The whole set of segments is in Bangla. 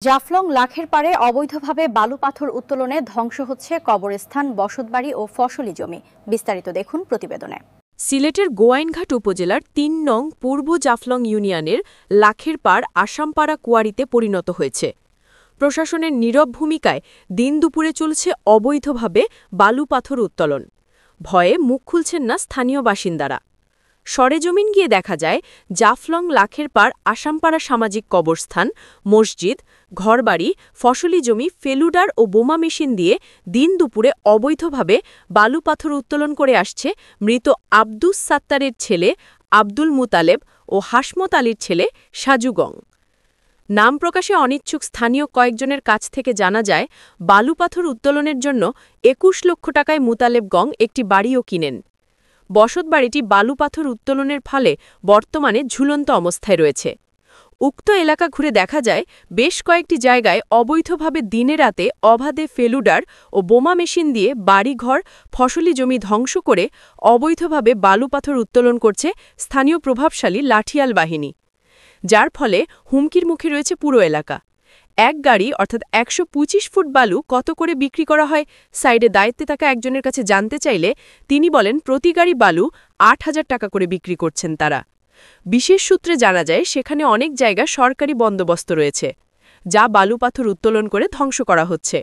জাফলং লাখের পাড়ে অবৈধভাবে বালু পাথর উত্তোলনে ধ্বংস হচ্ছে কবরস্থান, বসতবাড়ি ও ফসলি জমি। বিস্তারিত দেখুন প্রতিবেদনে। সিলেটের গোয়াইনঘাট উপজেলার ৩ নং পূর্ব জাফলং ইউনিয়নের লাখের পাড় আসামপাড়া কুয়ারিতে পরিণত হয়েছে। প্রশাসনের নীরব ভূমিকায় দিন দুপুরে চলছে অবৈধভাবে বালু পাথর উত্তোলন। ভয়ে মুখ খুলছেন না স্থানীয় বাসিন্দারা। সরেজমিন গিয়ে দেখা যায় জাফলং লাখের পাড় আসামপাড়া সামাজিক কবরস্থান, মসজিদ, ঘরবাড়ি, ফসলি জমি ফেলুডার ও বোমা মেশিন দিয়ে দিন দুপুরে অবৈধভাবে বালু পাথর উত্তোলন করে আসছে মৃত আব্দুস সাত্তারের ছেলে আব্দুল মুতালেব ও হাসমত আলীর ছেলে সাজুগং। নাম প্রকাশে অনিচ্ছুক স্থানীয় কয়েকজনের কাছ থেকে জানা যায়, বালু পাথর উত্তোলনের জন্য ২১ লক্ষ টাকায় মুতালেব গং একটি বাড়িও কিনেন। বসতবাড়িটি বালু পাথর উত্তোলনের ফলে বর্তমানে ঝুলন্ত অবস্থায় রয়েছে। উক্ত এলাকা ঘুরে দেখা যায়, বেশ কয়েকটি জায়গায় অবৈধভাবে দিনে রাতে অবাধে ফেলুডার ও বোমা মেশিন দিয়ে বাড়িঘর, ফসলি জমি ধ্বংস করে অবৈধভাবে বালু পাথর উত্তোলন করছে স্থানীয় প্রভাবশালী লাঠিয়াল বাহিনী, যার ফলে হুমকির মুখে রয়েছে পুরো এলাকা। এক গাড়ি অর্থাৎ ১২৫ ফুট বালু কত করে বিক্রি করা হয় সাইডে দায়িত্বে থাকা একজনের কাছে জানতে চাইলে তিনি বলেন, প্রতি গাড়ি বালু ৮,০০০ টাকা করে বিক্রি করছেন তারা। বিশেষ সূত্রে জানা যায়, সেখানে অনেক জায়গা সরকারি বন্দোবস্ত রয়েছে, যা বালু পাথর উত্তোলন করে ধ্বংস করা হচ্ছে।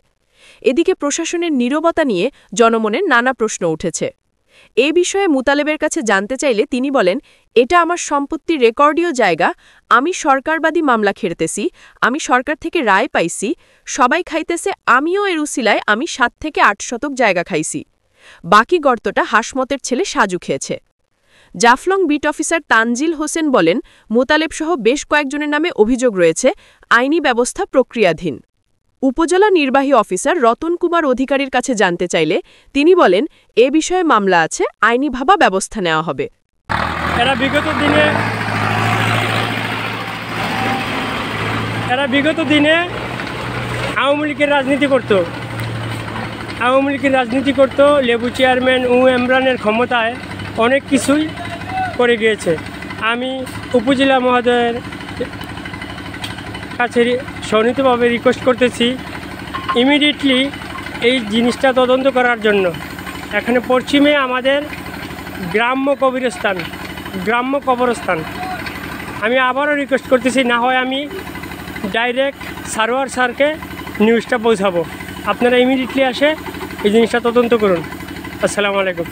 এদিকে প্রশাসনের নীরবতা নিয়ে জনমনে নানা প্রশ্ন উঠেছে। এ বিষয়ে মুতালেবের কাছে জানতে চাইলে তিনি বলেন, এটা আমার সম্পত্তির রেকর্ডীয় জায়গা, আমি সরকারবাদী মামলা খেড়তেছি, আমি সরকার থেকে রায় পাইছি, সবাই খাইতেছে, আমিও এর উসিলায় আমি ৭ থেকে ৮ শতক জায়গা খাইছি। বাকি গর্তটা হাসমতের ছেলে সাজু খেয়েছে। জাফলং বিট অফিসার তানজিল হোসেন বলেন, মুতালেবসহ বেশ কয়েকজনের নামে অভিযোগ রয়েছে, আইনি ব্যবস্থা প্রক্রিয়াধীন। উপজেলা নির্বাহী অফিসার রতন কুমার অধিকারীর কাছে জানতে চাইলে তিনি বলেন, এ বিষয়ে মামলা আছে, আইনিভাবে ব্যবস্থা নেওয়া হবে। এরা বিগত দিনে আওয়ামী লীগের রাজনীতি করত। লেবু চেয়ারম্যান ও ইমরানের ক্ষমতায় অনেক কিছুই করে গিয়েছে। আমি উপজেলা মহোদয়ের কাছে সনিতভাবে রিকোয়েস্ট করতেছি, ইমিডিয়েটলি এই জিনিসটা তদন্ত করার জন্য। এখানে পশ্চিমে আমাদের গ্রাম্য কবরস্থান। আমি আবারও রিকোয়েস্ট করতেছি, না হয় আমি ডাইরেক্ট সারোয়ার স্যারকে নিউজটা পৌঁছাবো। আপনারা ইমিডিয়েটলি আসে এই জিনিসটা তদন্ত করুন। আসসালামু আলাইকুম।